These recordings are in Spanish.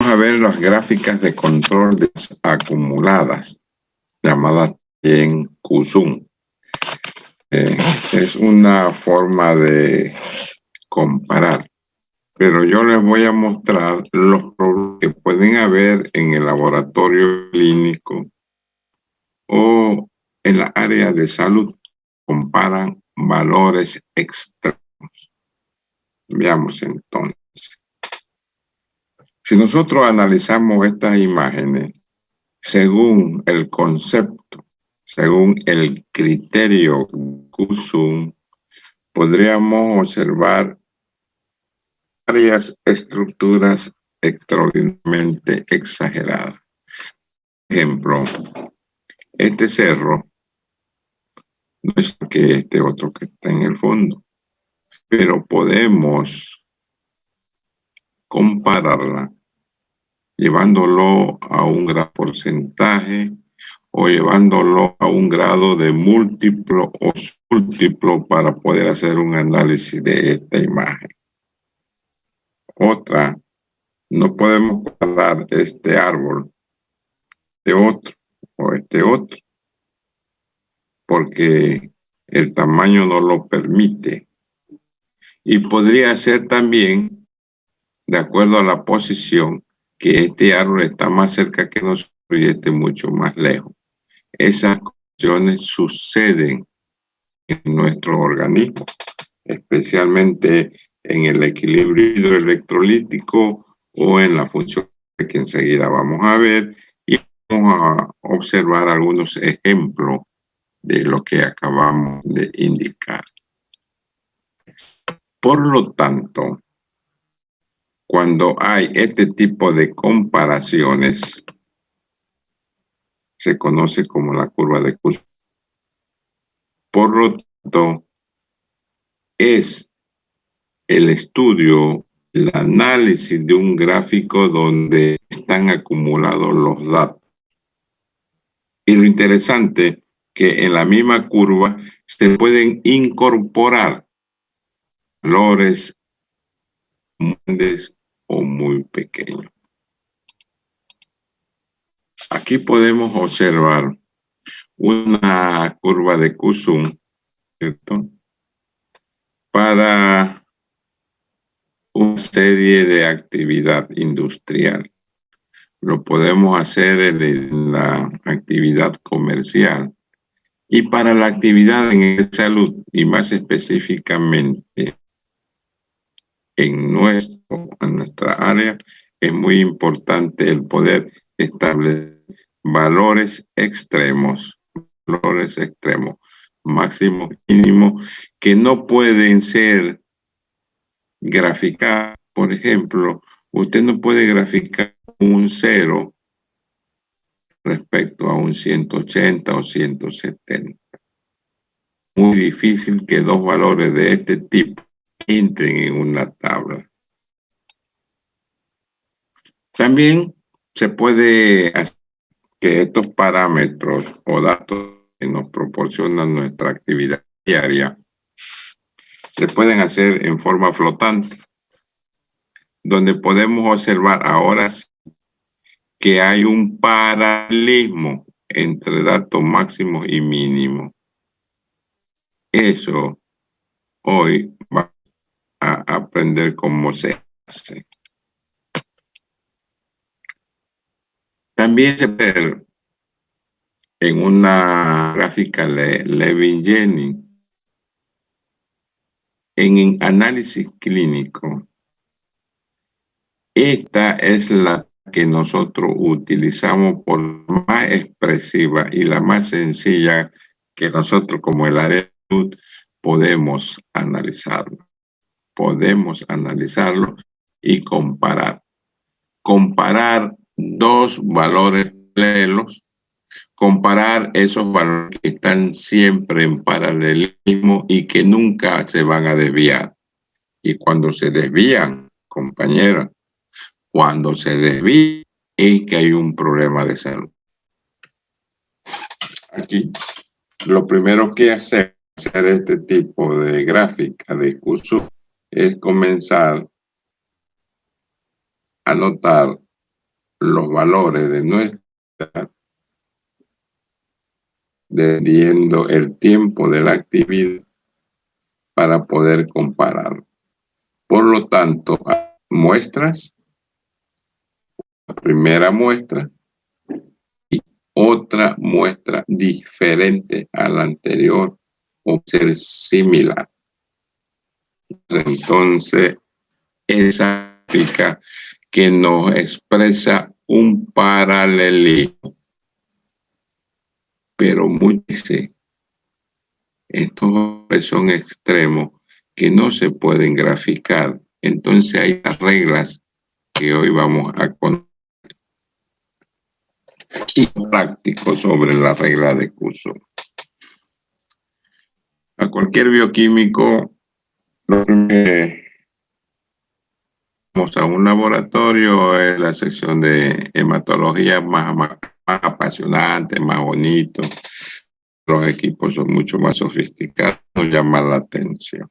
a ver las gráficas de control acumuladas, llamadas en QSUM. Es una forma de comparar, pero yo les voy a mostrar los problemas que pueden haber en el laboratorio clínico o en la área de salud. Comparan valores extremos. Veamos entonces. Si nosotros analizamos estas imágenes según el concepto, según el criterio QSUM, podríamos observar varias estructuras extraordinariamente exageradas. Por ejemplo, este cerro no es que este otro que está en el fondo, pero podemos compararla llevándolo a un gran porcentaje o llevándolo a un grado de múltiplo o múltiplo para poder hacer un análisis de esta imagen. Otra, no podemos comparar este árbol de otro o este otro, porque el tamaño no lo permite. Y podría ser también, de acuerdo a la posición, que este árbol está más cerca que nosotros y este mucho más lejos. Esas cuestiones suceden en nuestro organismo, especialmente en el equilibrio hidroelectrolítico o en la función que enseguida vamos a ver, y vamos a observar algunos ejemplos de lo que acabamos de indicar. Por lo tanto, cuando hay este tipo de comparaciones, se conoce como la curva de QSUM. Por lo tanto, es el estudio, el análisis de un gráfico donde están acumulados los datos. Y lo interesante que en la misma curva se pueden incorporar valores muy grandes o muy pequeños. Aquí podemos observar una curva de QSUM, ¿cierto?, para una serie de actividad industrial. Lo podemos hacer en la actividad comercial y para la actividad en salud, y más específicamente en nuestra área, es muy importante el poder establecer valores extremos, máximo, mínimo, que no pueden ser graficados. Por ejemplo, usted no puede graficar un 0 respecto a un 180 o 170. Muy difícil que dos valores de este tipo entren en una tabla. También se puede hacer que estos parámetros o datos que nos proporcionan nuestra actividad diaria se pueden hacer en forma flotante, donde podemos observar ahora que hay un paralelismo entre datos máximos y mínimos. Eso hoy va a aprender cómo se hace. También se ve en una gráfica Levin-Jennings, en análisis clínico. Esta es la que nosotros utilizamos por más expresiva y la más sencilla que nosotros como el área de salud podemos analizarlo. Podemos analizarlo y comparar. Comparar dos valores paralelos, comparar esos valores que están siempre en paralelismo y que nunca se van a desviar. Y cuando se desvían, compañeros, cuando se desvía es que hay un problema de salud. Aquí, lo primero que hacer este tipo de gráfica de QSUM es comenzar a notar los valores de nuestra, dependiendo el tiempo de la actividad para poder comparar. Por lo tanto, muestras, la primera muestra y otra muestra diferente a la anterior o ser similar. Entonces, esa significa que nos expresa un paralelismo, pero muchos dicen, estos son extremos que no se pueden graficar. Entonces hay las reglas que hoy vamos a conocer y práctico sobre la regla de Cuso. A cualquier bioquímico, vamos a un laboratorio, es la sección de hematología más apasionante, más bonito. Los equipos son mucho más sofisticados, nos llaman la atención,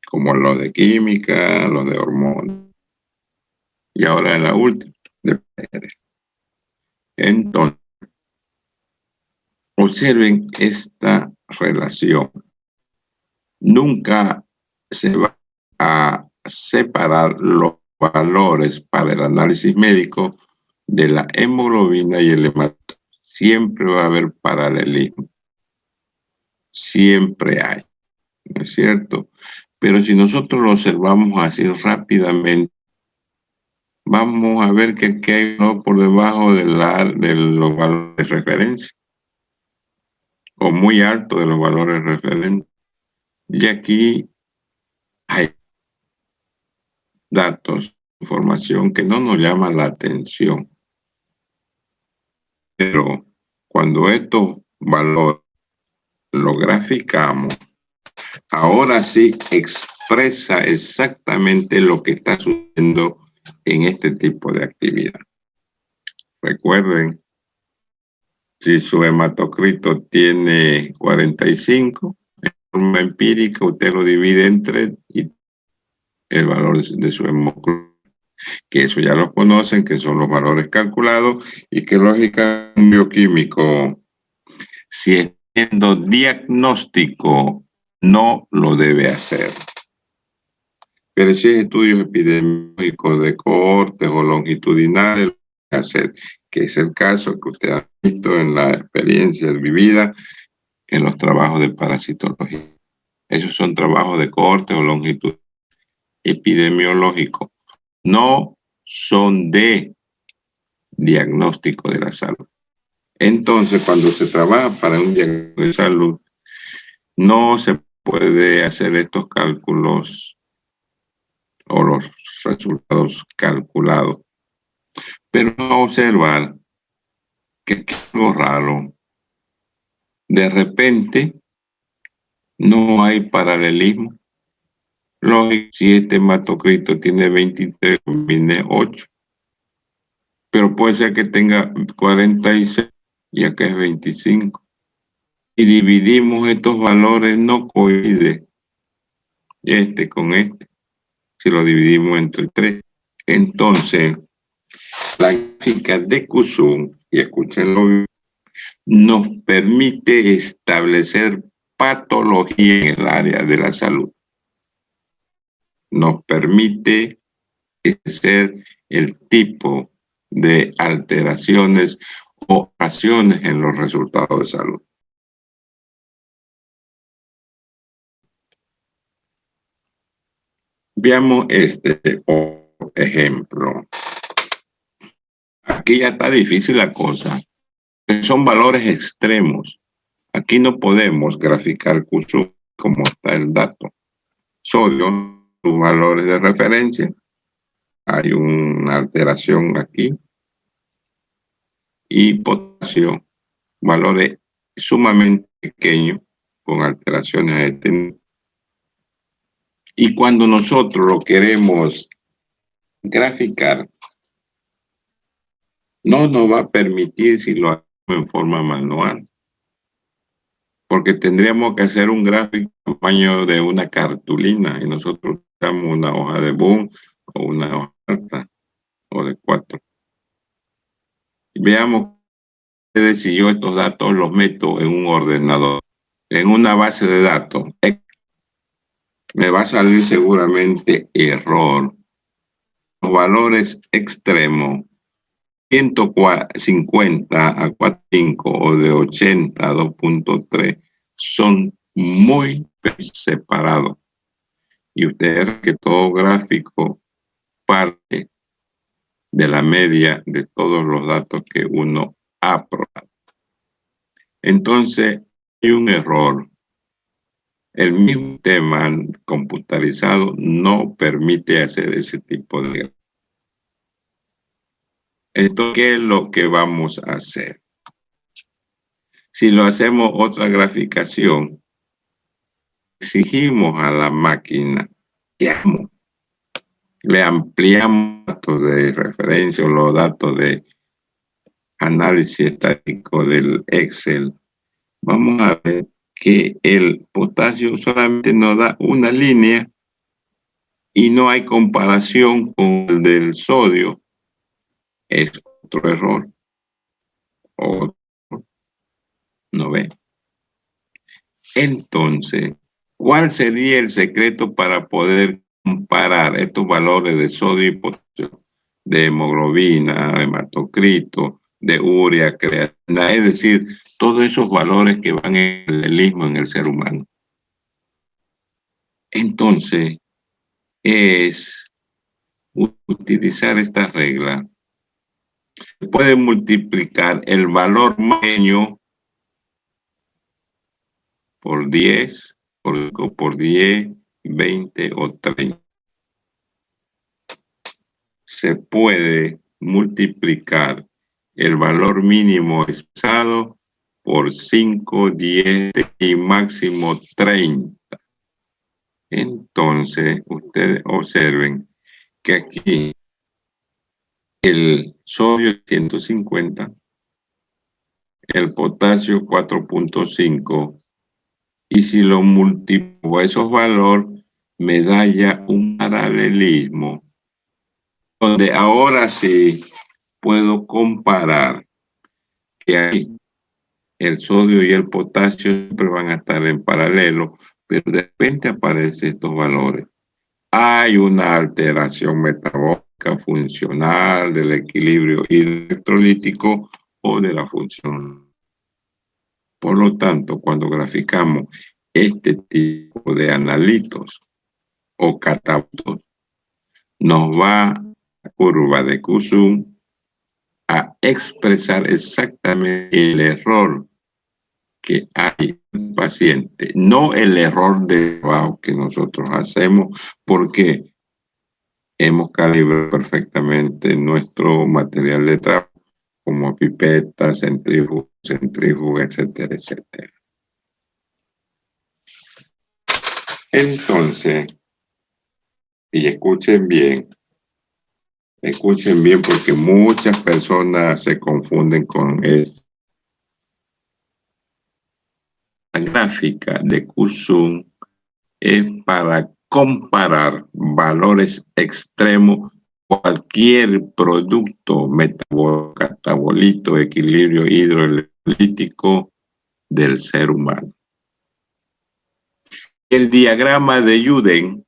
como los de química, los de hormonas. Y ahora en la última, de PR. Entonces, observen esta relación. Nunca se va a separar los valores para el análisis médico de la hemoglobina y el hematócrito. Siempre va a haber paralelismo. Siempre hay, ¿no es cierto? Pero si nosotros lo observamos así rápidamente, vamos a ver que hay uno por debajo de los valores de referencia o muy alto de los valores referentes. Y aquí hay datos, información que no nos llama la atención. Pero cuando estos valores los graficamos, ahora sí expresa exactamente lo que está sucediendo en este tipo de actividad. Recuerden, si su hematocrito tiene 45, en forma empírica usted lo divide en 3 y el valor de su hemoglobina, que eso ya lo conocen, que son los valores calculados y que lógica un bioquímico, si está haciendo diagnóstico, no lo debe hacer. Pero si es estudios epidemiológicos de cohortes o longitudinales, lo debe hacer, que es el caso que usted ha visto en la experiencia vivida en los trabajos de parasitología. Esos son trabajos de cohorte o longitud epidemiológico. No son de diagnóstico de la salud. Entonces, cuando se trabaja para un diagnóstico de salud, no se puede hacer estos cálculos o los resultados calculados. Pero vamos a observar que es algo raro. De repente, no hay paralelismo. Lógico, si este hematocrito tiene 23, combine 8. Pero puede ser que tenga 46 y acá es 25. Y dividimos estos valores, no coincide este con este, si lo dividimos entre 3. Entonces, la gráfica de Kusun, y escúchenlo, nos permite establecer patología en el área de la salud. Nos permite establecer el tipo de alteraciones o acciones en los resultados de salud. Veamos este ejemplo. Aquí ya está difícil la cosa. Son valores extremos. Aquí no podemos graficar Kusun como está el dato. Sodio, sus valores de referencia. Hay una alteración aquí. Y potasio, valores sumamente pequeños con alteraciones a este nivel. Y cuando nosotros lo queremos graficar, no nos va a permitir si lo hacemos en forma manual, porque tendríamos que hacer un gráfico tamaño de una cartulina y nosotros usamos una hoja de Boom o una hoja alta o de 4. Veamos si yo estos datos los meto en un ordenador, en una base de datos. Me va a salir seguramente error. Los valores extremos, 150 a 4.5 o de 80 a 2.3 son muy separados. Y usted ve que todo gráfico parte de la media de todos los datos que uno ha probado. Entonces, hay un error. El mismo tema computarizado no permite hacer ese tipo de... Entonces, ¿qué es lo que vamos a hacer? Si lo hacemos otra graficación, exigimos a la máquina que le ampliamos datos de referencia o los datos de análisis estático del Excel. Vamos a ver que el potasio solamente nos da una línea y no hay comparación con el del sodio. Es otro error. Otro, ¿no ve? Entonces, ¿cuál sería el secreto para poder comparar estos valores de sodio y potasio, de hemoglobina, hematocrito, de urea, creatina? Es decir, todos esos valores que van en el paralelismo en el ser humano. Entonces, es utilizar esta regla. Se puede multiplicar el valor pequeño por 10, por 10, 20 o 30. Se puede multiplicar el valor mínimo expresado por 5, 10 y máximo 30. Entonces, ustedes observen que aquí el sodio es 150, el potasio 4.5, y si lo multiplico a esos valores, me da ya un paralelismo, donde ahora sí puedo comparar que ahí el sodio y el potasio siempre van a estar en paralelo, pero de repente aparecen estos valores. Hay una alteración metabólica funcional del equilibrio electrolítico o de la función. Por lo tanto, cuando graficamos este tipo de analitos o catabolitos, nos va la curva de Q-sum a expresar exactamente el error que hay en el paciente, no el error de trabajo que nosotros hacemos, porque hemos calibrado perfectamente nuestro material de trabajo, como pipetas, centrífuga, etcétera, etcétera. Entonces, y escuchen bien porque muchas personas se confunden con esto. La gráfica de Q-sum es para comparar valores extremos, cualquier producto metabólico, catabolito, equilibrio hidroelectrolítico del ser humano. El diagrama de Juden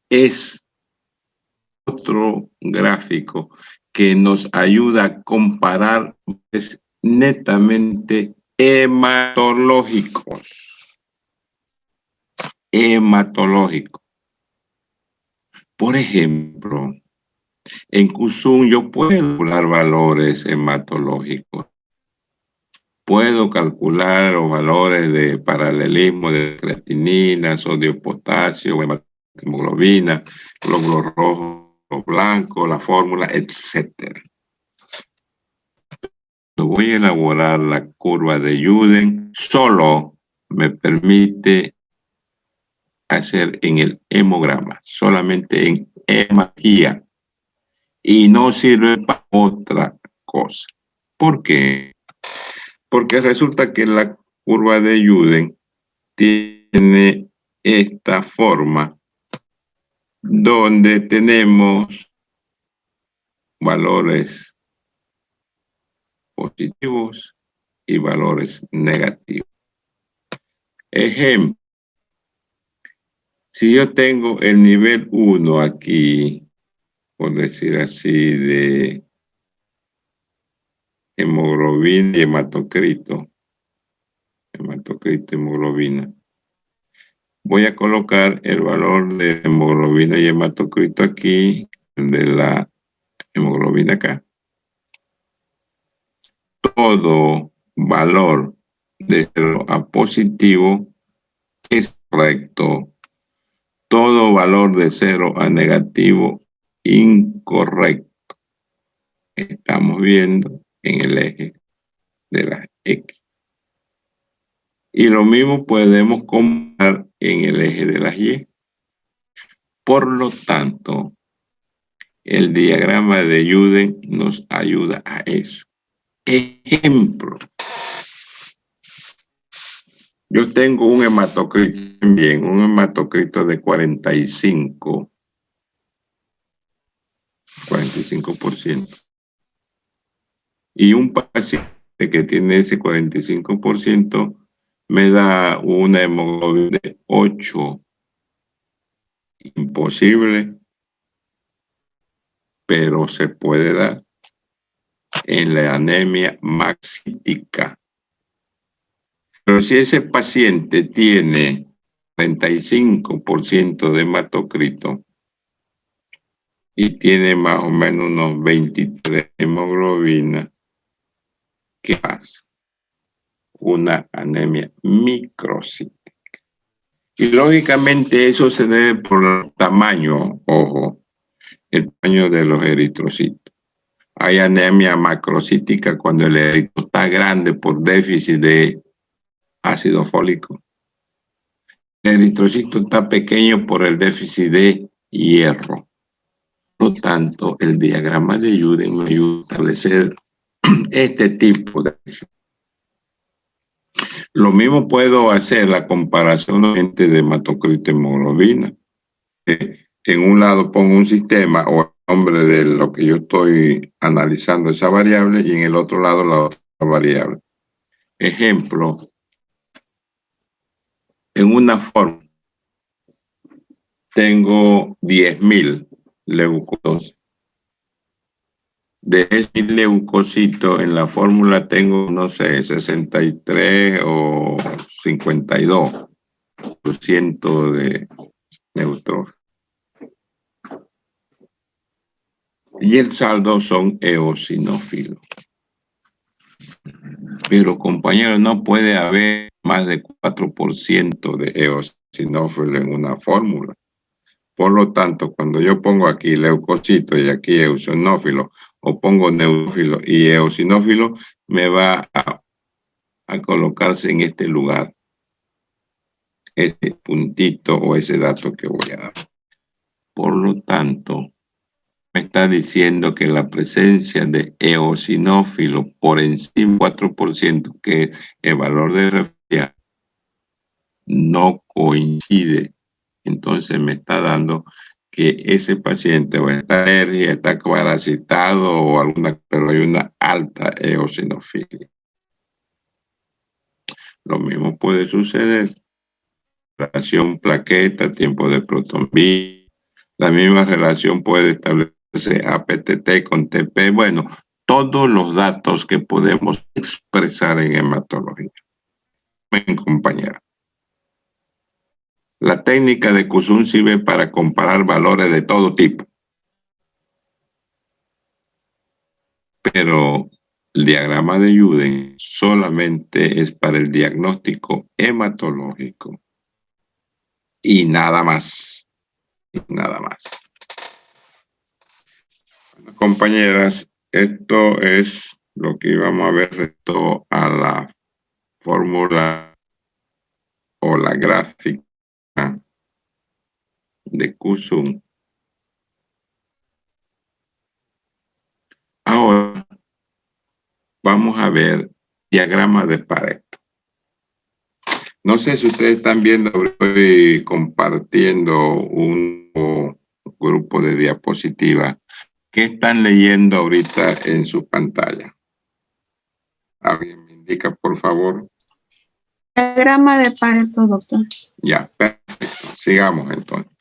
es otro gráfico que nos ayuda a comparar netamente hematológicos. Por ejemplo, en Q-sum yo puedo calcular valores hematológicos. Puedo calcular los valores de paralelismo de creatinina, sodio, potasio, hemoglobina, glóbulos rojos, blancos, la fórmula, etc. Voy a elaborar la curva de Juden, solo me permite hacer en el hemograma, solamente en hematología, y no sirve para otra cosa. ¿Por qué? Porque resulta que la curva de Juden tiene esta forma donde tenemos valores positivos y valores negativos. Ejemplo, si yo tengo el nivel 1 aquí, por decir así, de hemoglobina y hematocrito, hemoglobina, voy a colocar el valor de hemoglobina y hematocrito aquí, de la hemoglobina acá. Todo valor de 0 a positivo es correcto. Todo valor de 0 a negativo, incorrecto. Estamos viendo en el eje de la X. Y lo mismo podemos comparar en el eje de las Y. Por lo tanto, el diagrama de Juden nos ayuda a eso. Ejemplo. Yo tengo un hematocrito también, un hematocrito de 45%. Y un paciente que tiene ese 45% me da una hemoglobina de 8. Imposible, pero se puede dar en la anemia maxítica. Pero si ese paciente tiene 35% de hematocrito y tiene más o menos unos 23 hemoglobinas, ¿qué pasa? Una anemia microcítica. Y lógicamente eso se debe por el tamaño, ojo, el tamaño de los eritrocitos. Hay anemia macrocítica cuando el eritrocito está grande por déficit de ácido fólico. El eritrocito está pequeño por el déficit de hierro. Por lo tanto, el diagrama de Juden me ayuda a establecer este tipo de... Lo mismo puedo hacer la comparación entre de hematocrito y hemoglobina. En un lado pongo un sistema o el nombre de lo que yo estoy analizando esa variable y en el otro lado la otra variable. Ejemplo, en una forma tengo 10.000 leucocitos. De esos leucocitos en la fórmula tengo, no sé, 63 o 52% de neutrófilos. Y el saldo son eosinófilos. Pero, compañeros, no puede haber más de 4% de eosinófilos en una fórmula. Por lo tanto, cuando yo pongo aquí leucocito y aquí eosinófilo, o pongo neutrófilo y eosinófilo, me va a colocarse en este lugar ese puntito o ese dato que voy a dar. Por lo tanto, me está diciendo que la presencia de eosinófilo por encima del 4%, que es el valor de referencia, no coincide. Entonces me está dando que ese paciente o está alergia, está parasitado o alguna, pero hay una alta eosinofilia. Lo mismo puede suceder. Relación plaqueta, tiempo de protonvía. La misma relación puede establecerse APTT con TP. Bueno, todos los datos que podemos expresar en hematología. Compañera. La técnica de Cousin sirve para comparar valores de todo tipo. Pero el diagrama de Juden solamente es para el diagnóstico hematológico. Y nada más. Y nada más. Bueno, compañeras, esto es lo que íbamos a ver respecto a la fórmula o la gráfica de Cousin. Ahora vamos a ver diagrama de Pareto. No sé si ustedes están viendo, estoy compartiendo un grupo de diapositivas. ¿Qué están leyendo ahorita en su pantalla? ¿Alguien me indica, por favor? Diagrama de Pareto, doctor. Ya, perfecto. Sigamos entonces.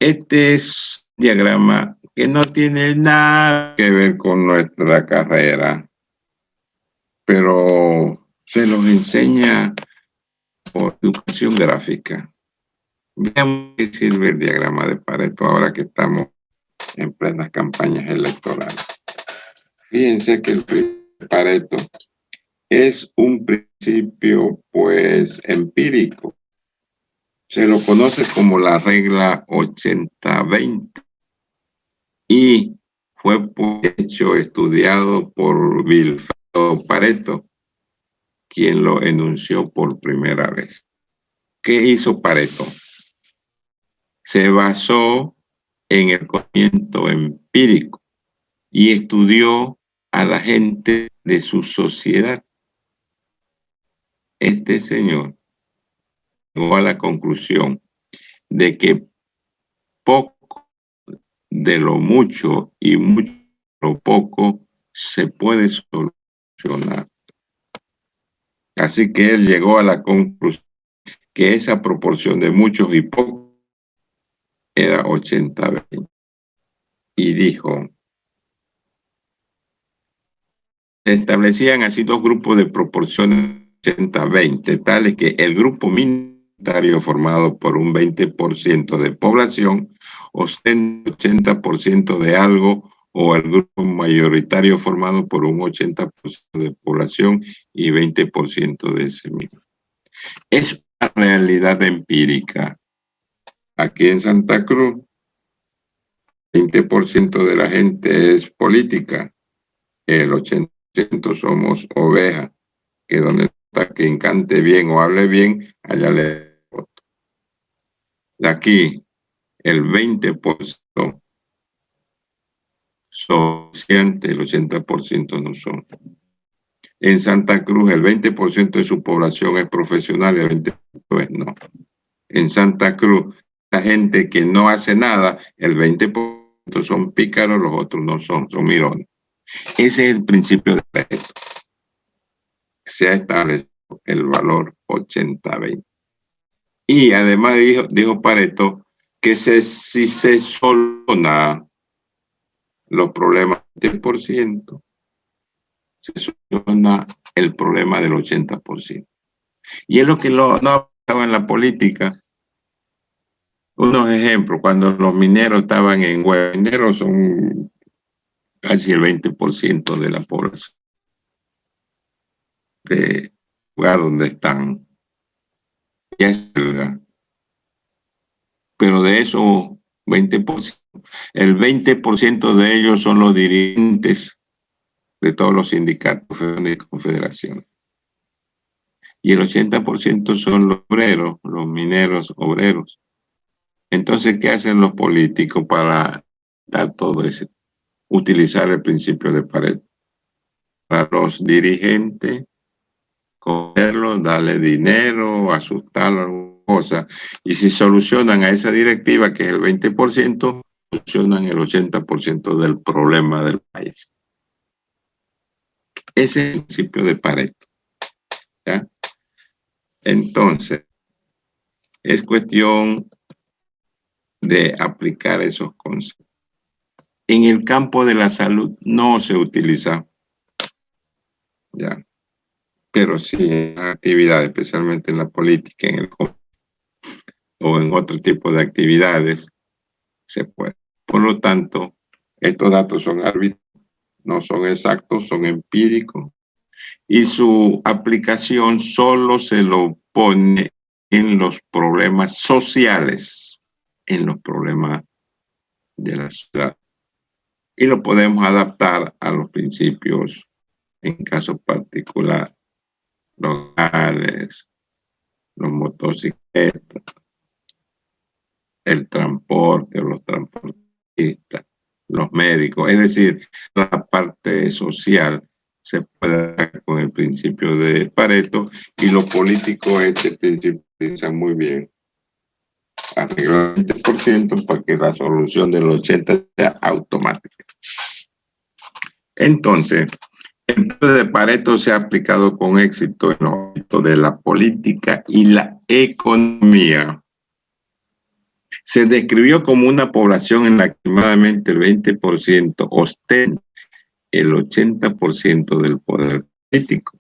Este es un diagrama que no tiene nada que ver con nuestra carrera, pero se los enseña por educación gráfica. Veamos qué sirve el diagrama de Pareto ahora que estamos en plenas campañas electorales. Fíjense que el principio de Pareto es un principio, pues, empírico. Se lo conoce como la regla 80-20 y fue estudiado por Vilfredo Pareto, quien lo enunció por primera vez. ¿Qué hizo Pareto? Se basó en el conocimiento empírico y estudió a la gente de su sociedad. Este señor llegó a la conclusión de que poco de lo mucho y mucho de lo poco se puede solucionar. Así que él llegó a la conclusión que esa proporción de muchos y pocos era 80-20. Y dijo, se establecían así dos grupos de proporciones 80-20, tales que el grupo minoritario formado por un 20% de población ostenta 80% de algo, o el grupo mayoritario formado por un 80% de población y 20% de ese mismo. Es una realidad empírica. Aquí en Santa Cruz, 20% de la gente es política, el 80% somos ovejas, que donde está quien cante bien o hable bien, allá le voto. De aquí, el 20% son conscientes, el 80% no son. En Santa Cruz, el 20% de su población es profesional y el 20% es no. En Santa Cruz, la gente que no hace nada, el 20% son pícaros, los otros no son mirones. Ese es el principio de Pareto. Se ha establecido el valor 80-20. Y además dijo Pareto que si se soluciona los problemas del 10%, se soluciona el problema del 80%. Y es lo que no ha pasado en la política. Unos ejemplos, cuando los mineros estaban en huelga, los mineros son casi el 20% de la población del lugar donde están. Ya es huelga. Pero de esos 20%, el 20% de ellos son los dirigentes de todos los sindicatos y confederaciones. Y el 80% son los obreros, los mineros obreros. Entonces, ¿qué hacen los políticos para dar todo eso? Utilizar el principio de Pareto. Para los dirigentes, cogerlos, darle dinero, asustarlos, alguna cosa. Y si solucionan a esa directiva, que es el 20%, solucionan el 80% del problema del país. Ese es el principio de Pareto. ¿Ya? Entonces, es cuestión de aplicar esos conceptos. En el campo de la salud no se utiliza, ya, pero sí en actividades, especialmente en la política, en el o en otro tipo de actividades, se puede. Por lo tanto, estos datos son arbitrarios, no son exactos, son empíricos, y su aplicación solo se lo pone en los problemas sociales, en los problemas de la ciudad. Y lo podemos adaptar a los principios en caso particular, locales, los motocicletas, el transporte, los transportistas, los médicos. Es decir, la parte social se puede dar con el principio de Pareto, y los políticos este principio utilizan muy bien. Arreglar el 20% para que la solución del 80% sea automática. Entonces, El método de Pareto se ha aplicado con éxito en los ámbitos de la política y la economía. Se describió como una población en la que aproximadamente el 20% ostenta el 80% del poder político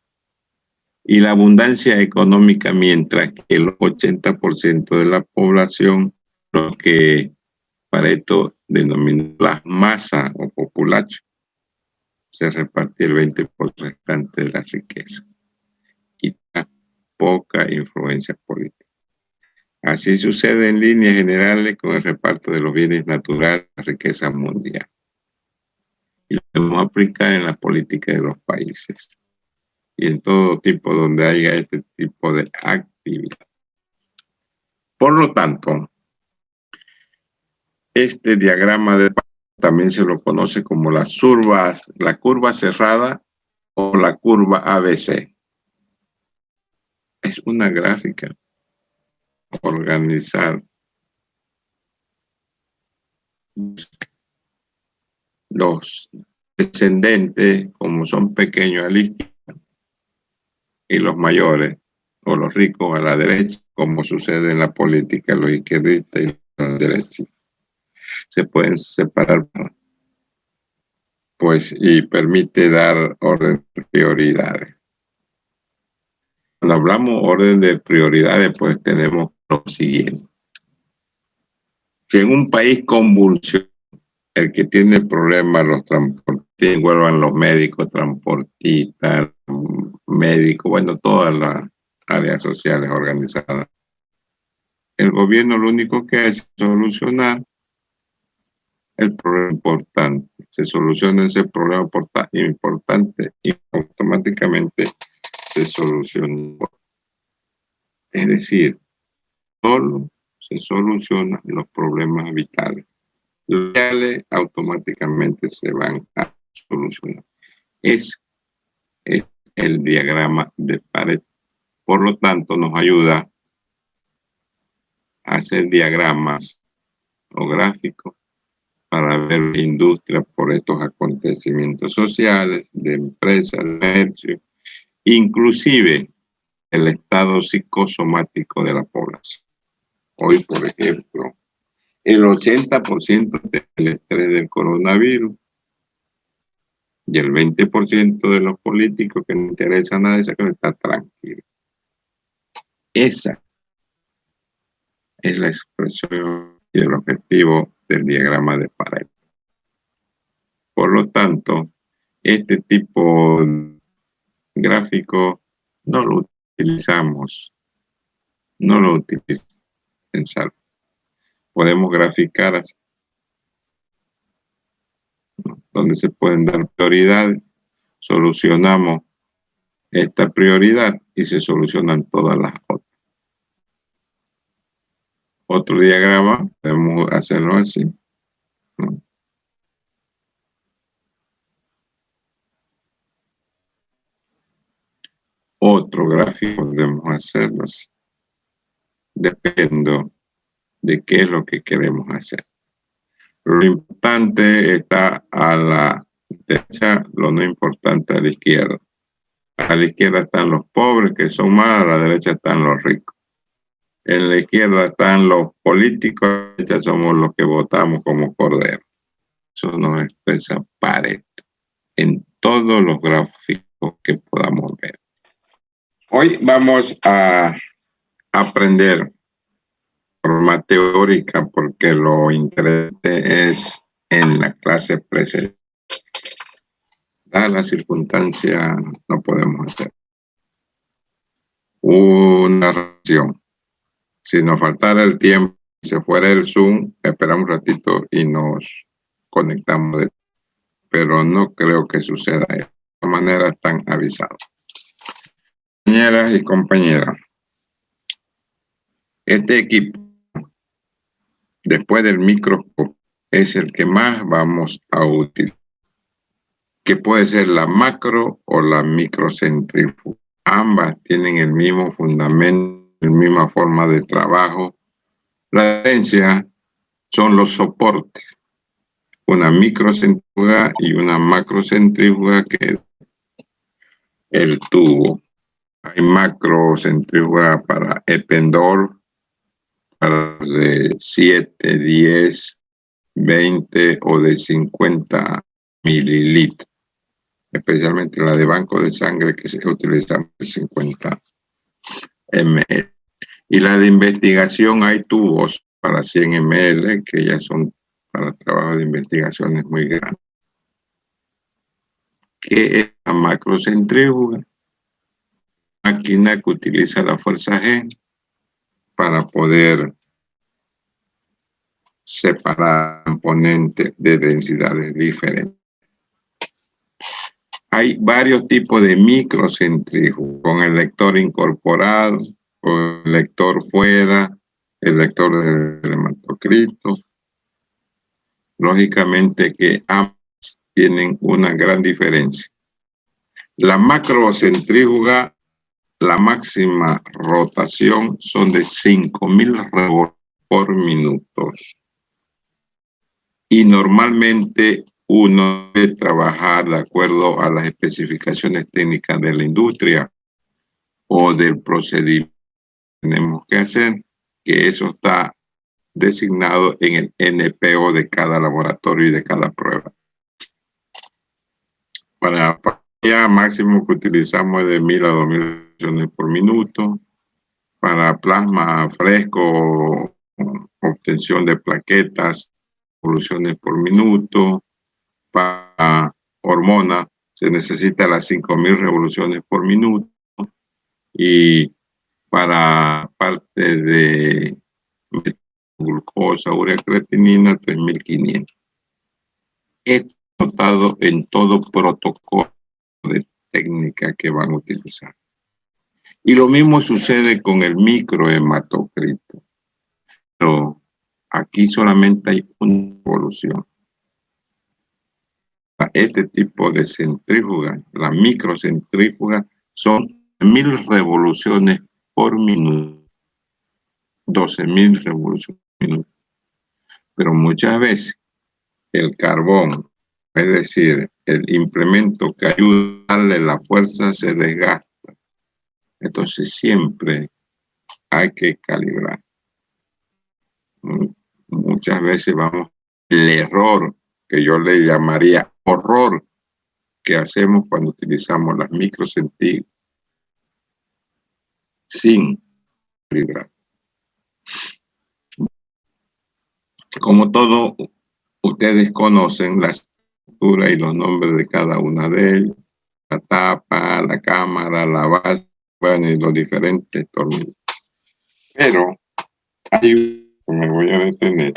y la abundancia económica, mientras que el 80% de la población, lo que Pareto denominó la masa o populacho, se repartía el 20% restante de la riqueza y poca influencia política. Así sucede en líneas generales con el reparto de los bienes naturales, la riqueza mundial. Y lo podemos aplicar en la política de los países y en todo tipo donde haya este tipo de actividad. Por lo tanto, este diagrama de también se lo conoce como la curva cerrada o la curva ABC. Es una gráfica organizar los descendentes, como son pequeños, a la izquierda, y los mayores o los ricos a la derecha, como sucede en la política, los izquierdistas y los derechos. Se pueden separar, pues, y permite dar orden de prioridades. Cuando hablamos orden de prioridades, pues tenemos lo siguiente. Si en un país convulsiona, el que tiene problemas, los transportistas, vuelvan los médicos, transportistas, médicos, bueno, todas las áreas sociales organizadas. El gobierno lo único que hace es solucionar el problema importante. Se soluciona ese problema importante y automáticamente se soluciona. Es decir, solo se solucionan los problemas vitales. Los vitales automáticamente se van a solucionar. Es el diagrama de Pareto. Por lo tanto, nos ayuda a hacer diagramas o gráficos para ver la industria por estos acontecimientos sociales, de empresas, de comercio, inclusive el estado psicosomático de la población. Hoy, por ejemplo, el 80% del estrés del coronavirus y el 20% de los políticos que no interesa nada de eso está tranquilo. Esa es la expresión y el objetivo del diagrama de Pareto. Por lo tanto, este tipo de gráfico no lo utilizamos en salud. Podemos graficar así, donde se pueden dar prioridades, solucionamos esta prioridad y se solucionan todas las otras. Otro diagrama, podemos hacerlo así, ¿no? Otro gráfico podemos hacerlo así. Depende de qué es lo que queremos hacer. Lo importante está a la derecha, lo no importante a la izquierda. A la izquierda están los pobres, que son más, a la derecha están los ricos. En la izquierda están los políticos, a la derecha somos los que votamos como corderos. Eso nos expresa Pareto en todos los gráficos que podamos ver. Hoy vamos a aprender de forma teórica porque lo interesante es en la clase presente. Dadas las circunstancias, no podemos hacer una reacción. Si nos faltara el tiempo, si se fuera el Zoom, esperamos un ratito y nos conectamos. Pero no creo que suceda de esta manera, están avisados. Compañeras y compañeras, este equipo, después del microscopio, es el que más vamos a utilizar, que puede ser la macro o la microcentrífuga. Ambas tienen el mismo fundamento, la misma forma de trabajo. La diferencia son los soportes, una microcentrífuga y una macrocentrífuga que el tubo. Hay macrocentrífuga para Eppendorf, para de 7, 10, 20 o de 50 mililitros, especialmente la de banco de sangre que se utiliza de 50 ml. Y la de investigación hay tubos para 100 ml que ya son para trabajo de investigaciones muy grandes. ¿Qué es la macrocentrífuga? Máquina que utiliza la fuerza G para poder separar componentes de densidades diferentes. Hay varios tipos de microcentrífugas, con el lector incorporado, con el lector fuera, el lector del hematocrito. Lógicamente que ambos tienen una gran diferencia. La macrocentrífuga, la máxima rotación son de 5.000 revoluciones por minuto. Y normalmente uno debe trabajar de acuerdo a las especificaciones técnicas de la industria o del procedimiento que tenemos que hacer, que eso está designado en el NPO de cada laboratorio y de cada prueba. Para ya máximo que utilizamos es de 1.000 a 2.000 revoluciones por minuto. Para plasma fresco, obtención de plaquetas, revoluciones por minuto. Para hormona se necesita las 5.000 revoluciones por minuto. Y para parte de glucosa, urea, creatinina, 3.500. Esto notado en todo protocolo de técnica que van a utilizar. Y lo mismo sucede con el microhematocrito. Pero aquí solamente hay una revolución. Este tipo de centrífuga, la microcentrífuga, son 1.000 revoluciones por minuto. 12.000 revoluciones por minuto. Pero muchas veces el carbón, es decir, el implemento que ayuda a darle la fuerza, se desgasta. Entonces siempre hay que calibrar. Muchas veces vamos, el error que yo le llamaría horror que hacemos cuando utilizamos las microcentrífugas sin calibrar. Como todo, ustedes conocen la estructura y los nombres de cada una de ellas, la tapa, la cámara, la base, bueno, y los diferentes tornillos. Pero hay, me voy a detener,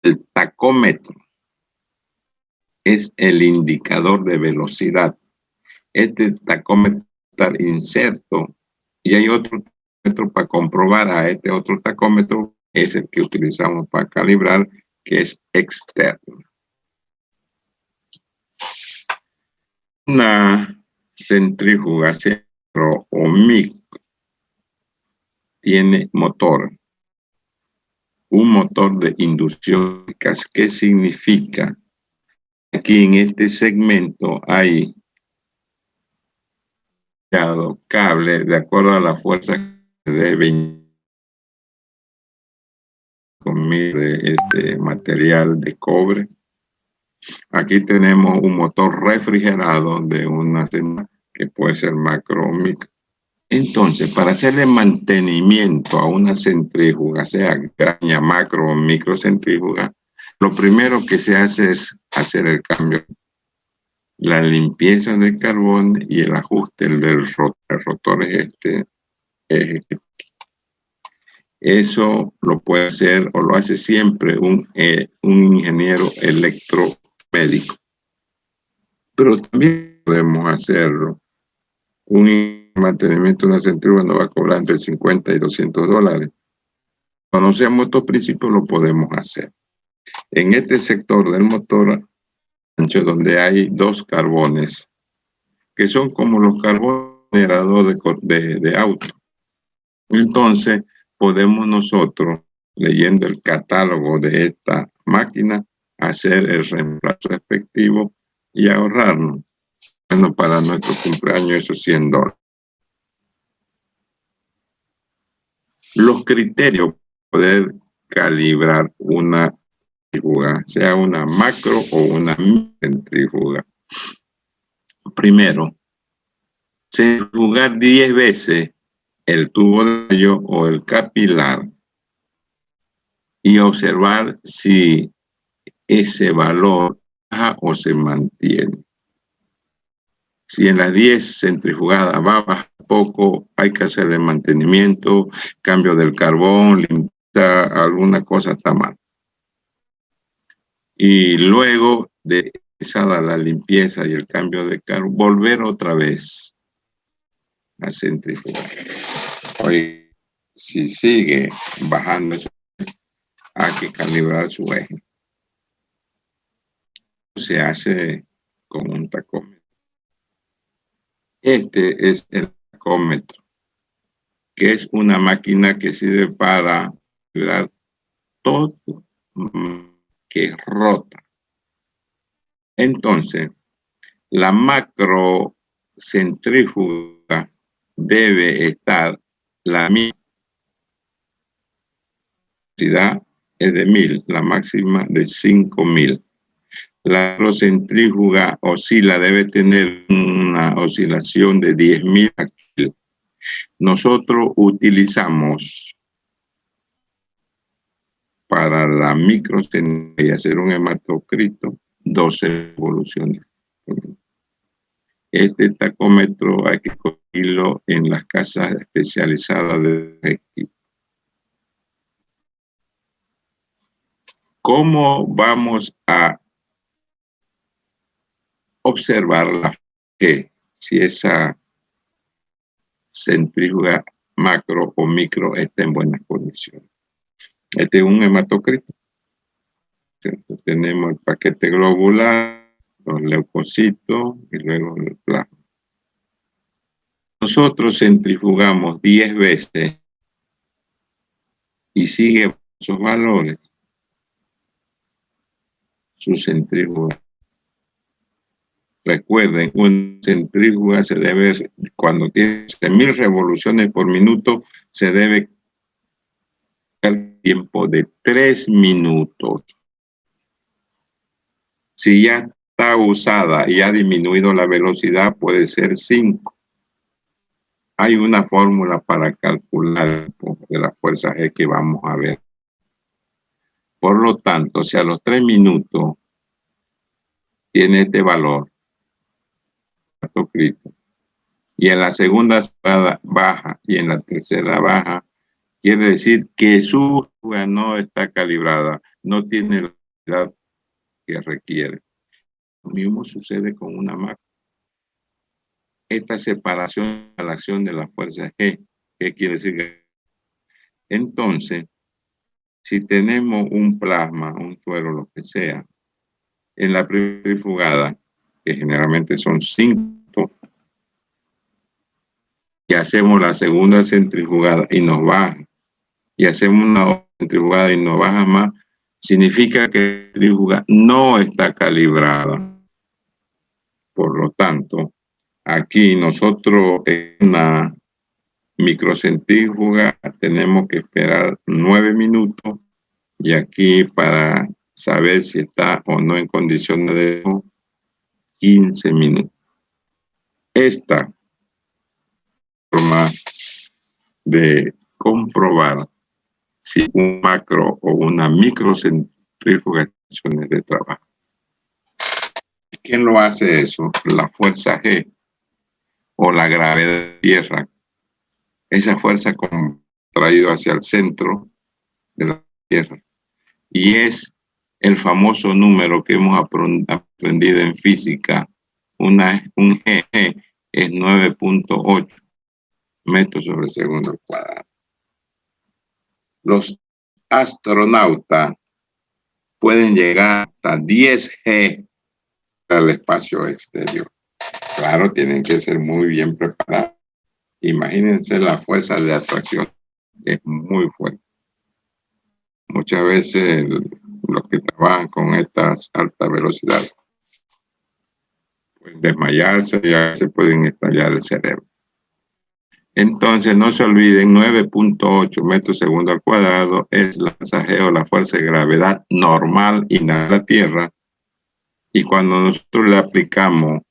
el tacómetro es el indicador de velocidad. Este tacómetro está inserto y hay otro tacómetro para comprobar a este otro tacómetro, es el que utilizamos para calibrar, que es externo. Una centrífuga centro o micro tiene motor, un motor de inducción. ¿Qué significa? Aquí en este segmento hay cable de acuerdo a la fuerza de 20.000 de este material de cobre. Aquí tenemos un motor refrigerado de una centrífuga que puede ser macro o micro. Entonces, para hacerle mantenimiento a una centrífuga, sea graña, macro o microcentrífuga, lo primero que se hace es hacer el cambio, la limpieza del carbón y el ajuste del rotor. El rotor es eso lo puede hacer o lo hace siempre un ingeniero electromédico. Pero también podemos hacerlo. Un mantenimiento de una centrífuga nos va a cobrar entre 50 y $200. Conocemos estos principios, lo podemos hacer. En este sector del motor ancho, donde hay dos carbones, que son como los carbones generadores de auto. Entonces, podemos nosotros, leyendo el catálogo de esta máquina, hacer el reemplazo respectivo y ahorrarnos bueno, para nuestro cumpleaños esos $100. Los criterios para poder calibrar una centrífuga, sea una macro o una centrífuga. Primero, centrifugar 10 veces el tubo de ensayo o el capilar y observar si ese valor baja o se mantiene. Si en las 10 centrifugadas va a bajar poco, hay que hacerle mantenimiento, cambio del carbón, limpieza, alguna cosa está mal. Y luego de realizada la limpieza y el cambio de carbón, volver otra vez a centrifugar. Hoy, si sigue bajando eso, hay que calibrar su eje. Se hace con un tacómetro. Este es el tacómetro, que es una máquina que sirve para calibrar todo que rota. Entonces, la macro centrífuga debe estar la misma velocidad es de 1000, la máxima de 5000. La macrocentrífuga oscila, debe tener una oscilación de 10.000 kilos. Nosotros utilizamos para la microcentrífuga y hacer un hematocrito 12 revoluciones. Este tacómetro hay que conseguirlo en las casas especializadas de equipo. ¿Cómo vamos a observar si esa centrífuga macro o micro está en buenas condiciones? Este es un hematocrito. Entonces, tenemos el paquete globular, los leucocitos y luego el plasma. Nosotros centrifugamos 10 veces y sigue esos valores. Su centrífuga. Recuerden, una centrífuga se debe, cuando tiene 1000 revoluciones por minuto, se debe el tiempo de 3 minutos. Si ya está usada y ha disminuido la velocidad, puede ser 5. Hay una fórmula para calcular de la fuerza G que vamos a ver. Por lo tanto, si a los 3 minutos tiene este valor, y en la segunda baja y en la tercera baja, quiere decir que su fuga no está calibrada, no tiene la velocidad que requiere. Lo mismo sucede con una macro. Esta separación a la acción de la fuerza G, ¿qué quiere decir? Entonces, si tenemos un plasma, un suero, lo que sea, en la primera centrifugada, que generalmente son 5, y hacemos la segunda centrifugada y nos baja, y hacemos una centrifugada y nos baja más, significa que la centrífuga no está calibrada. Por lo tanto, aquí nosotros en una microcentrífuga tenemos que esperar 9 minutos y aquí para saber si está o no en condiciones de 15 minutos. Esta forma de comprobar si un macro o una microcentrífuga tiene de trabajo. ¿Quién lo hace eso? La fuerza G o la gravedad de tierra. Esa fuerza traído hacia el centro de la tierra. Y es el famoso número que hemos aprendido en física. Un G es 9.8 metros sobre segundo al cuadrado. Los astronautas pueden llegar hasta 10 G al espacio exterior. Claro, tienen que ser muy bien preparados. Imagínense la fuerza de atracción, es muy fuerte. Muchas veces los que trabajan con estas altas velocidades, pueden desmayarse, ya se pueden estallar el cerebro. Entonces, no se olviden, 9.8 metros segundo al cuadrado es el lanzajeo, la fuerza de gravedad normal en la Tierra. Y cuando nosotros le aplicamos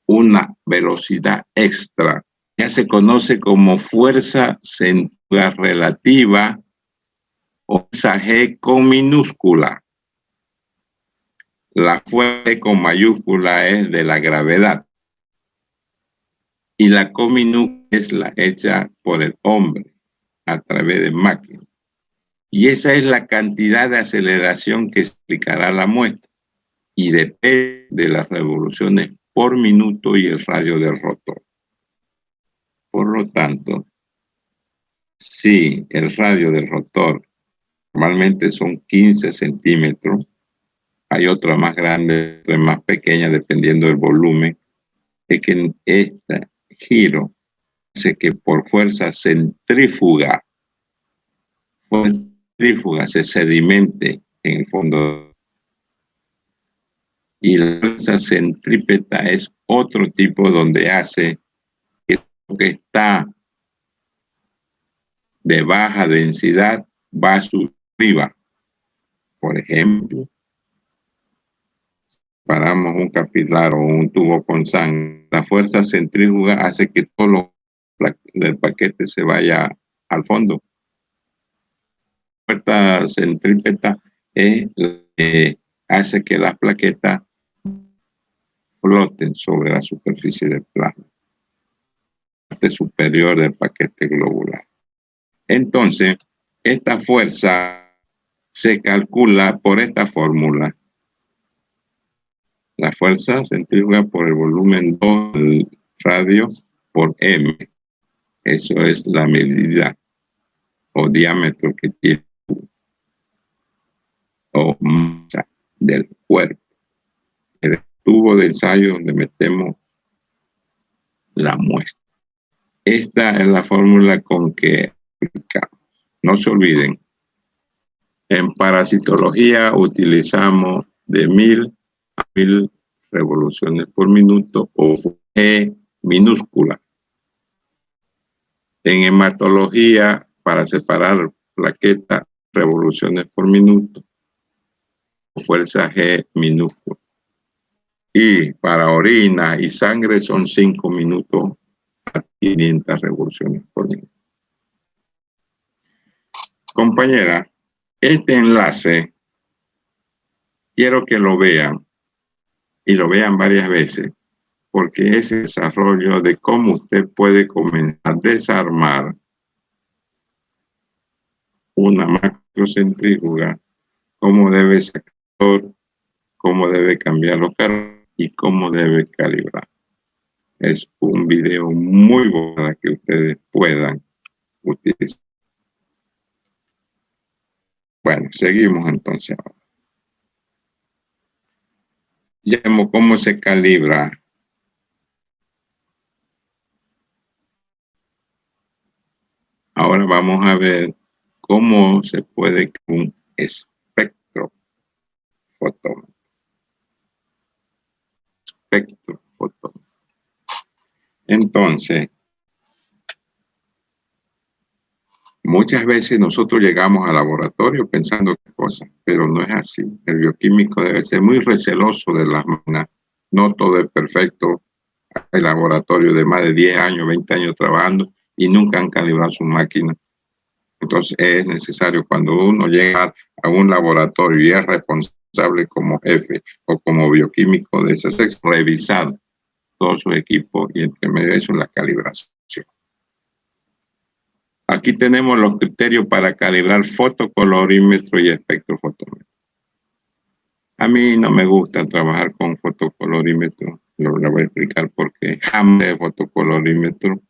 una velocidad extra, ya se conoce como fuerza centrífuga relativa o fuerza G con minúscula. La fuerza G con mayúscula es de la gravedad. Y la con minúscula es la hecha por el hombre a través de máquinas. Y esa es la cantidad de aceleración que explicará la muestra. Y depende de las revoluciones por minuto y el radio del rotor. Por lo tanto, si el radio del rotor normalmente son 15 centímetros, hay otra más grande, otra más pequeña, dependiendo del volumen, es que en este giro hace que por fuerza centrífuga se sedimente en el fondo. Y la fuerza centrípeta es otro tipo donde hace que lo que está de baja densidad va a subir arriba. Por ejemplo, paramos un capilar o un tubo con sangre, la fuerza centrífuga hace que todo el paquete se vaya al fondo. La fuerza centrípeta es la que hace que las plaquetas floten sobre la superficie del plasma, la parte superior del paquete globular. Entonces, esta fuerza se calcula por esta fórmula. La fuerza centrífuga por el volumen 2 del radio por M. Eso es la medida o diámetro que tiene o masa del cuerpo. El tubo de ensayo donde metemos la muestra. Esta es la fórmula con que aplicamos. No se olviden, en parasitología utilizamos de 1000 a 1000 revoluciones por minuto o G minúscula. En hematología, para separar plaquetas, revoluciones por minuto, fuerza G minúscula. Y para orina y sangre son 5 minutos a 500 revoluciones por minuto. Compañera, este enlace quiero que lo vean y lo vean varias veces, porque es el desarrollo de cómo usted puede comenzar a desarmar una macrocentrífuga, cómo debe sacar, cómo debe cambiar los carros y cómo debe calibrar. Es un video muy bueno para que ustedes puedan utilizar. Bueno, seguimos entonces ahora. Ya vemos cómo se calibra. Ahora vamos a ver cómo se puede un espectrofotómetro. Entonces, muchas veces nosotros llegamos al laboratorio pensando qué cosas, pero no es así. El bioquímico debe ser muy receloso de las máquinas. No todo es perfecto. Hay laboratorios de más de 10 años, 20 años trabajando y nunca han calibrado su máquina. Entonces es necesario cuando uno llega a un laboratorio y es responsable como jefe o como bioquímico de ese sexo, revisar todo su equipo y entre medio de eso la calibración. Aquí tenemos los criterios para calibrar fotocolorímetro y espectrofotómetro. A mí no me gusta trabajar con fotocolorímetro, lo voy a explicar por qué. Jamás de fotocolorímetro,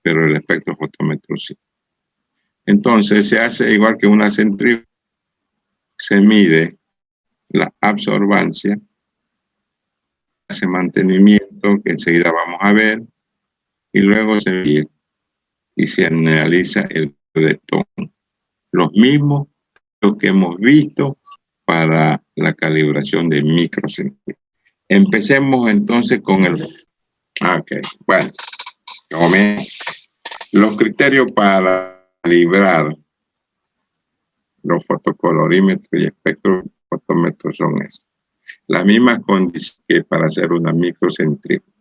pero el espectrofotómetro sí. Entonces se hace igual que una centrífuga, se mide la absorbancia, hace mantenimiento, que enseguida vamos a ver, y luego se mide y se analiza el de tono. Los mismos que hemos visto para la calibración de microcentrífuga. Empecemos entonces con el... Ok, bueno. Los criterios para calibrar los fotocolorímetros y espectrofotómetros son estos. Las mismas condiciones que para hacer una microcentrífuga.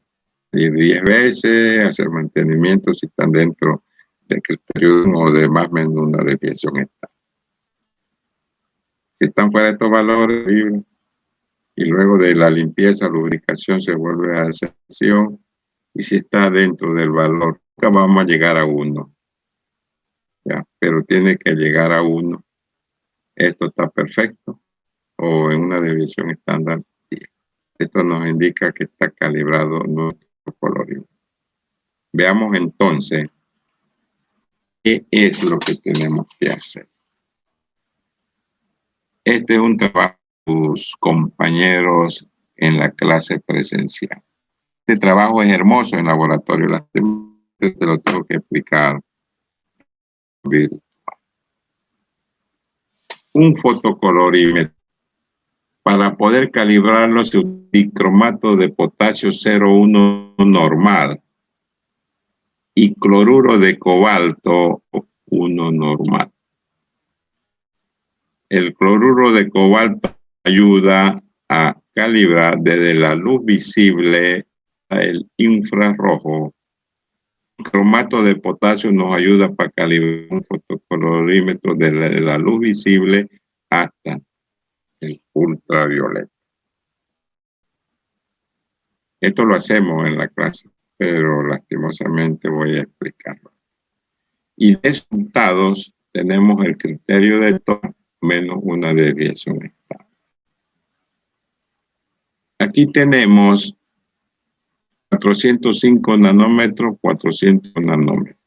10 veces, hacer mantenimiento si están dentro del criterio o de más o menos una desviación está. Si están fuera de estos valores, y luego de la limpieza, lubricación, se vuelve a sesión. Y si está dentro del valor, nunca vamos a llegar a 1. ¿Ya? Pero tiene que llegar a 1. Esto está perfecto. O en una desviación estándar. Esto nos indica que está calibrado nuestro colorímetro. Veamos entonces qué es lo que tenemos que hacer. Este es un trabajo de tus compañeros en la clase presencial. Este trabajo es hermoso en laboratorio. Te lo tengo que explicar. Un fotocolorímetro. Para poder calibrarlo se utiliza dicromato de potasio 0,1 normal y cloruro de cobalto 1 normal. El cloruro de cobalto ayuda a calibrar desde la luz visible al infrarrojo. El cromato de potasio nos ayuda para calibrar un fotocolorímetro desde la luz visible hasta el ultravioleta. Esto lo hacemos en la clase, pero lastimosamente voy a explicarlo. Y de resultados tenemos el criterio de todo menos una desviación estable. Aquí tenemos 405 nanómetros, 400 nanómetros.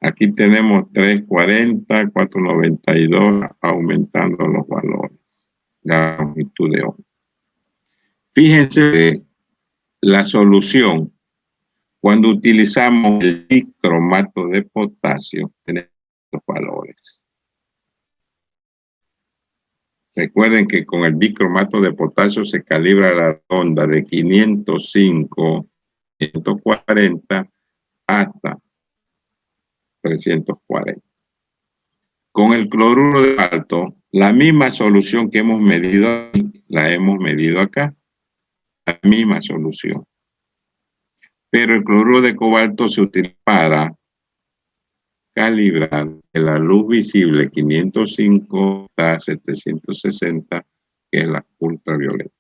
Aquí tenemos 340, 492, aumentando los valores, la longitud de onda. Fíjense la solución. Cuando utilizamos el dicromato de potasio, tenemos los valores. Recuerden que con el dicromato de potasio se calibra la onda de 505, 140 hasta 340. Con el cloruro de cobalto, la misma solución que hemos medido, la hemos medido acá. La misma solución. Pero el cloruro de cobalto se utiliza para calibrar la luz visible 505 a 760, que es la ultravioleta.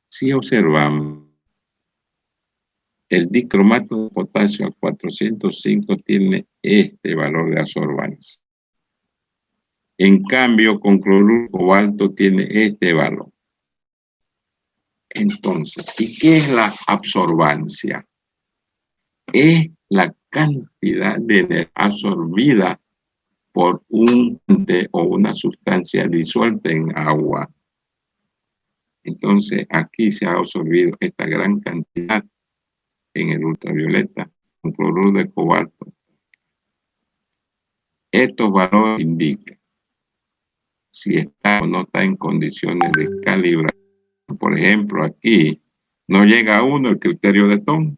Si observamos, el dicromato de potasio 405 tiene este valor de absorbancia. En cambio, con cloruro de cobalto tiene este valor. Entonces, ¿y qué es la absorbancia? Es la cantidad de energía absorbida por un ente o una sustancia disuelta en agua. Entonces, aquí se ha absorbido esta gran cantidad en el ultravioleta con cloruro de cobalto. Estos valores indican si está o no está en condiciones de calibrar. Por ejemplo, aquí no llega a 1 el criterio de Thom,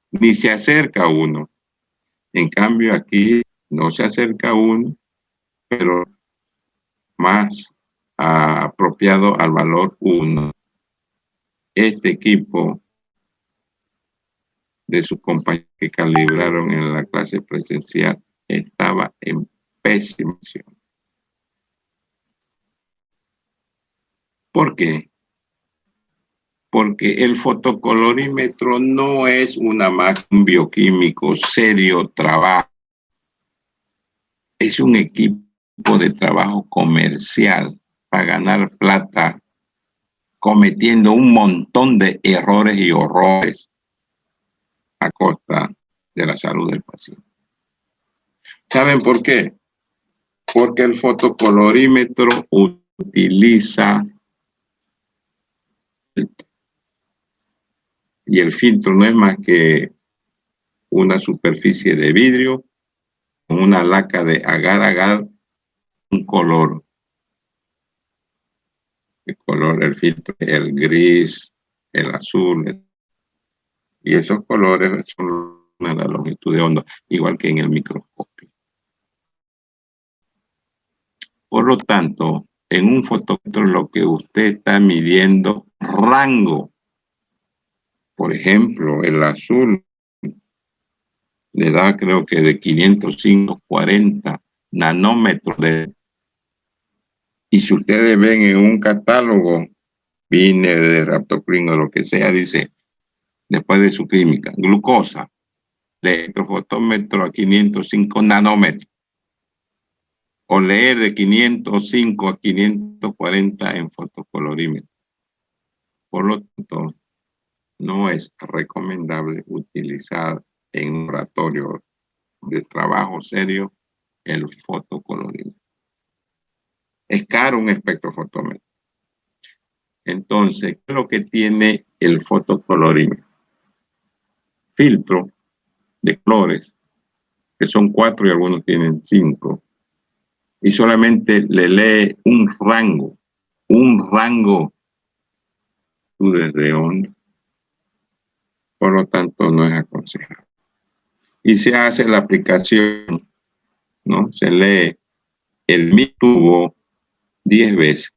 ni se acerca a 1. En cambio, aquí no se acerca a 1, pero más apropiado al valor 1. Este equipo de sus compañeros que calibraron en la clase presencial estaba en pésima condición. ¿Por qué? Porque el fotocolorímetro no es una máquina, un bioquímico serio trabajo. Es un equipo de trabajo comercial para ganar plata, cometiendo un montón de errores y horrores a costa de la salud del paciente. ¿Saben por qué? Porque el fotocolorímetro utiliza y el filtro no es más que una superficie de vidrio con una laca de agar-agar, un color. el color, el filtro, el gris, el azul. Y esos colores son la longitud de onda, igual que en el microscopio. Por lo tanto, en un fotómetro lo que usted está midiendo rango. Por ejemplo, el azul le da creo que de 540 nanómetros y si ustedes ven en un catálogo, viene de Raptoclin o lo que sea, dice, después de su química, glucosa, electrofotómetro a 505 nanómetros, o leer de 505 a 540 en fotocolorímetro. Por lo tanto, no es recomendable utilizar en un laboratorio de trabajo serio el fotocolorímetro. Es caro un espectrofotómetro. Entonces, ¿qué es lo que tiene el fotocolorímetro? Filtro de colores, que son 4 y algunos tienen 5, y solamente le lee un rango de onda. Por lo tanto, no es aconsejable. Y se hace la aplicación, ¿no? Se lee el mismo tubo 10 veces.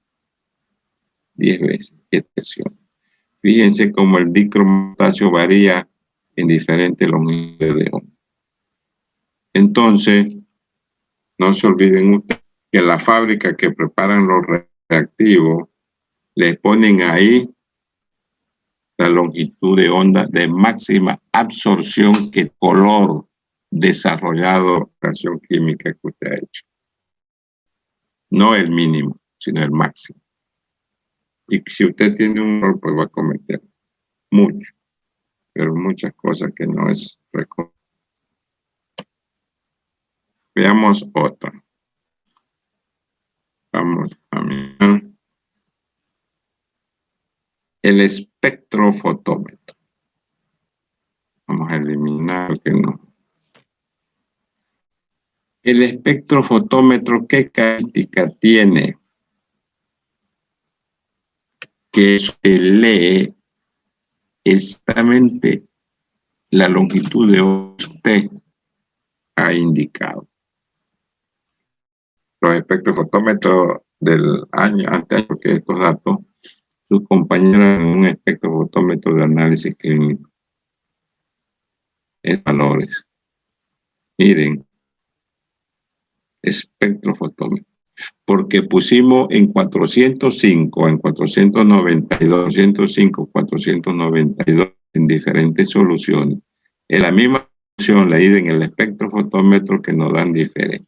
10 veces. Fíjense cómo el dicropotasio varía en diferentes longitudes de onda. Entonces, no se olviden ustedes que la fábrica que preparan los reactivos les ponen ahí la longitud de onda de máxima absorción que color desarrollado reacción química que usted ha hecho. No el mínimo, sino el máximo. Y si usted tiene un error, pues va a cometer mucho, pero muchas cosas que no es recomendable. Veamos otra. Vamos a mirar el espectrofotómetro. Vamos a eliminar lo que no. El espectrofotómetro, ¿qué característica tiene? Que se lee exactamente la longitud de onda que usted ha indicado. Los espectrofotómetros del año antes, porque estos datos, sus compañeros en un espectrofotómetro de análisis clínico. En valores. Miren, espectrofotómetro. Porque pusimos en 405, en 492, 405, 492 en diferentes soluciones. En la misma solución leída en el espectrofotómetro que nos dan diferente.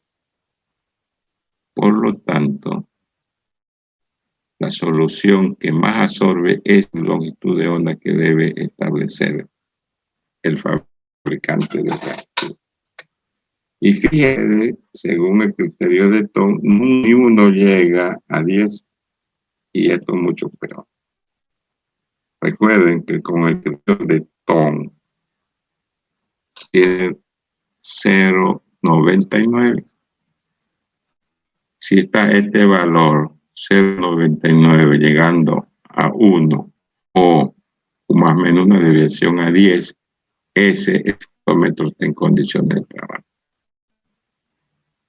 Por lo tanto, la solución que más absorbe es la longitud de onda que debe establecer el fabricante del reactivo. Y fíjense, según el criterio de Thom, ni uno llega a 10 y esto es mucho peor. Recuerden que con el criterio de Thom tiene 0,99. Si está este valor 0,99 llegando a 1 o más o menos una desviación a 10, ese espectrómetro está en condiciones de trabajo.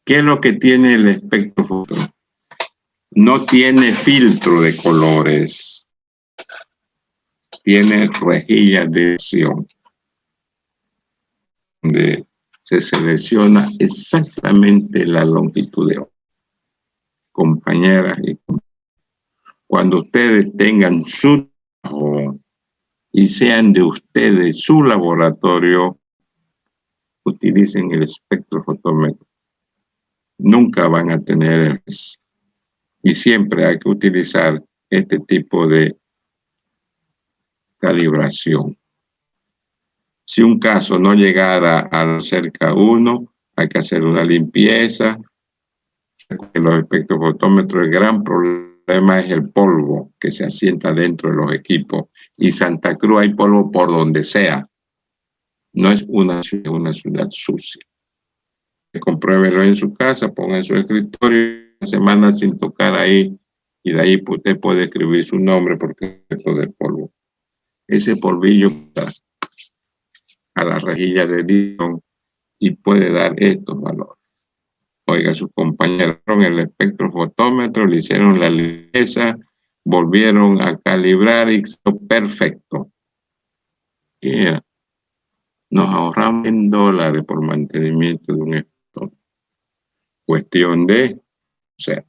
¿Qué es lo que tiene el espectrofotómetro? No tiene filtro de colores, tiene rejilla de acción, donde se selecciona exactamente la longitud de onda. Compañeras y compañeros, cuando ustedes tengan su trabajo y sean de ustedes su laboratorio, utilicen el espectrofotómetro. Nunca van a tener eso. Y siempre hay que utilizar este tipo de calibración. Si un caso no llegara a cerca 1, hay que hacer una limpieza. Los espectrofotómetros, el gran problema es el polvo que se asienta dentro de los equipos. Y Santa Cruz hay polvo por donde sea. No es una ciudad sucia. Compruébelo en su casa, ponga en su escritorio una semana sin tocar ahí Y de ahí usted puede escribir su nombre porque esto de polvo. Ese polvillo a la rejilla de Dion y puede dar estos valores. Oiga, sus compañeros en el espectrofotómetro, le hicieron la limpieza, volvieron a calibrar y quedó perfecto. Yeah. Nos ahorramos en dólares por mantenimiento de un espectrómetro. Cuestión de, o sea,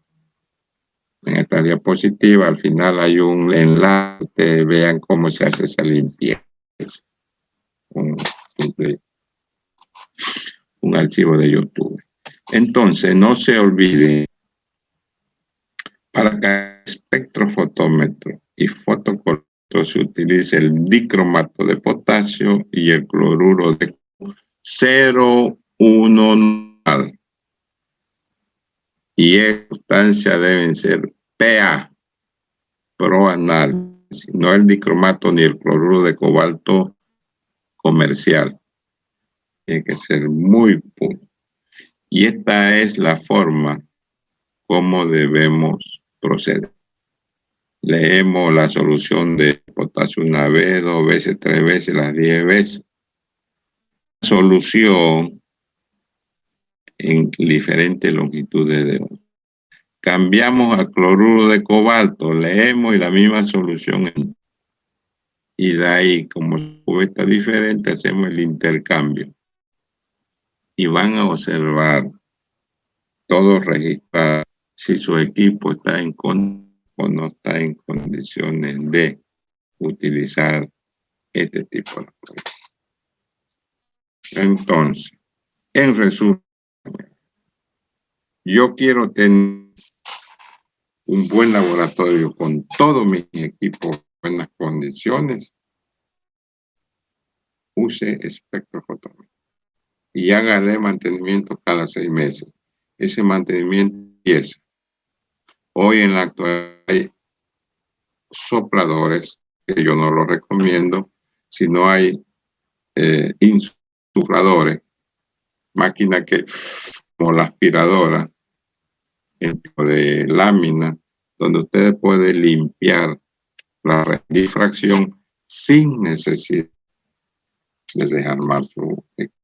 en esta diapositiva al final hay un enlace, ustedes vean cómo se hace esa limpieza. Un archivo de YouTube. Entonces, no se olvide, para cada espectrofotómetro y fotocoloridómetro se utiliza el dicromato de potasio y el cloruro de 0,1 y esta sustancia deben ser PA, pro análisis, no el dicromato ni el cloruro de cobalto comercial. Tiene que ser muy puro. Y esta es la forma como debemos proceder. Leemos la solución de potasio una vez, 2 veces, 3 veces, las 10 veces. Solución en diferentes longitudes de onda. Cambiamos a cloruro de cobalto, leemos y la misma solución. Y de ahí, como está diferente, hacemos el intercambio. Y van a observar todo registrado si su equipo está en o no está en condiciones de utilizar este tipo de cosas. Entonces, en resumen, yo quiero tener un buen laboratorio con todos mis equipos en buenas condiciones. Use espectrofotómetro y hágale mantenimiento cada 6 meses. Ese mantenimiento empieza. Hoy en la actualidad hay sopladores que yo no los recomiendo, si no hay insufladores, máquinas que, como la aspiradora, de lámina, donde ustedes pueden limpiar la difracción sin necesidad de desarmar su equipo.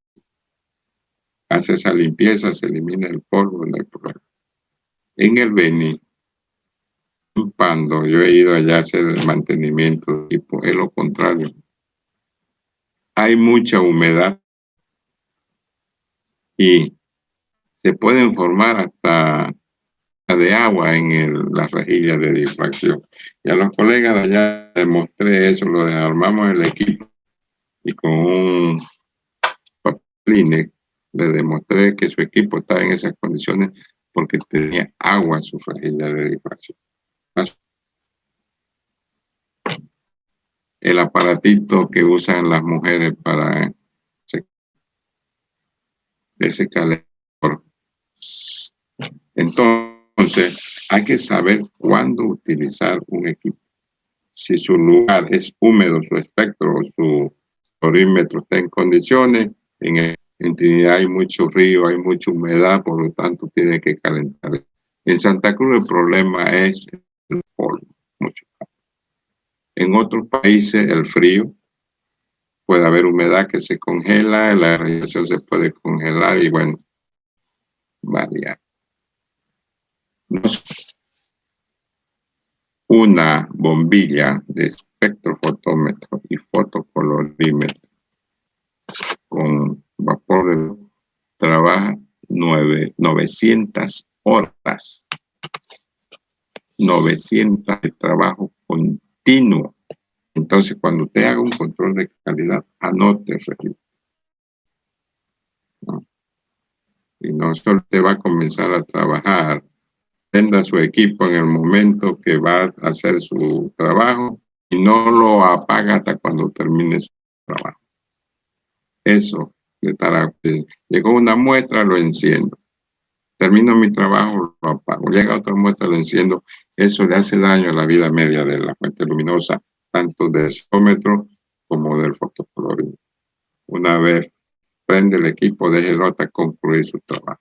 Hace esa limpieza, se elimina el polvo, no hay problema. En el Beni, en Pando, yo he ido allá a hacer el mantenimiento de equipo, es lo contrario. Hay mucha humedad y se pueden formar hasta de agua en las rejillas de difracción. Y a los colegas de allá les mostré eso, lo desarmamos el equipo y con un papel le demostré que su equipo estaba en esas condiciones porque tenía agua en su rejilla de difracción. El aparatito que usan las mujeres para ese calor. Entonces, hay que saber cuándo utilizar un equipo. Si su lugar es húmedo, su espectro o su orímetro está en condiciones, en Trinidad hay mucho río, hay mucha humedad, por lo tanto tiene que calentar. En Santa Cruz el problema es el polvo, mucho. En otros países el frío, puede haber humedad que se congela, la radiación se puede congelar y bueno, variar. Una bombilla de espectrofotómetro y fotocolorímetro con vapor de luz trabaja 900 horas. 900 de trabajo continuo. Entonces, cuando usted haga un control de calidad, anote el registro. ¿No? Y no solo te va a comenzar a trabajar, venda su equipo en el momento que va a hacer su trabajo y no lo apaga hasta cuando termine su trabajo. Eso le estará. Llegó una muestra, lo enciendo. Termino mi trabajo, lo apago. Llega otra muestra, lo enciendo. Eso le hace daño a la vida media de la fuente luminosa, tanto del espectrómetro como del fotocolorímetro. Una vez prende el equipo, déjelo hasta concluir su trabajo.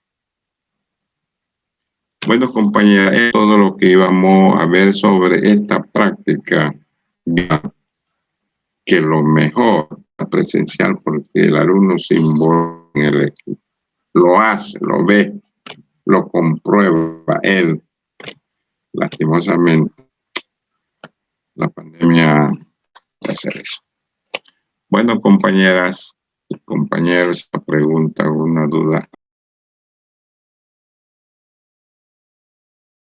Bueno, compañeras, es todo lo que íbamos a ver sobre esta práctica, que lo mejor la presencial, porque el alumno se involucra en el equipo, lo hace, lo ve, lo comprueba él. Lastimosamente, la pandemia hace eso. Bueno, compañeras y compañeros, esta pregunta, una duda.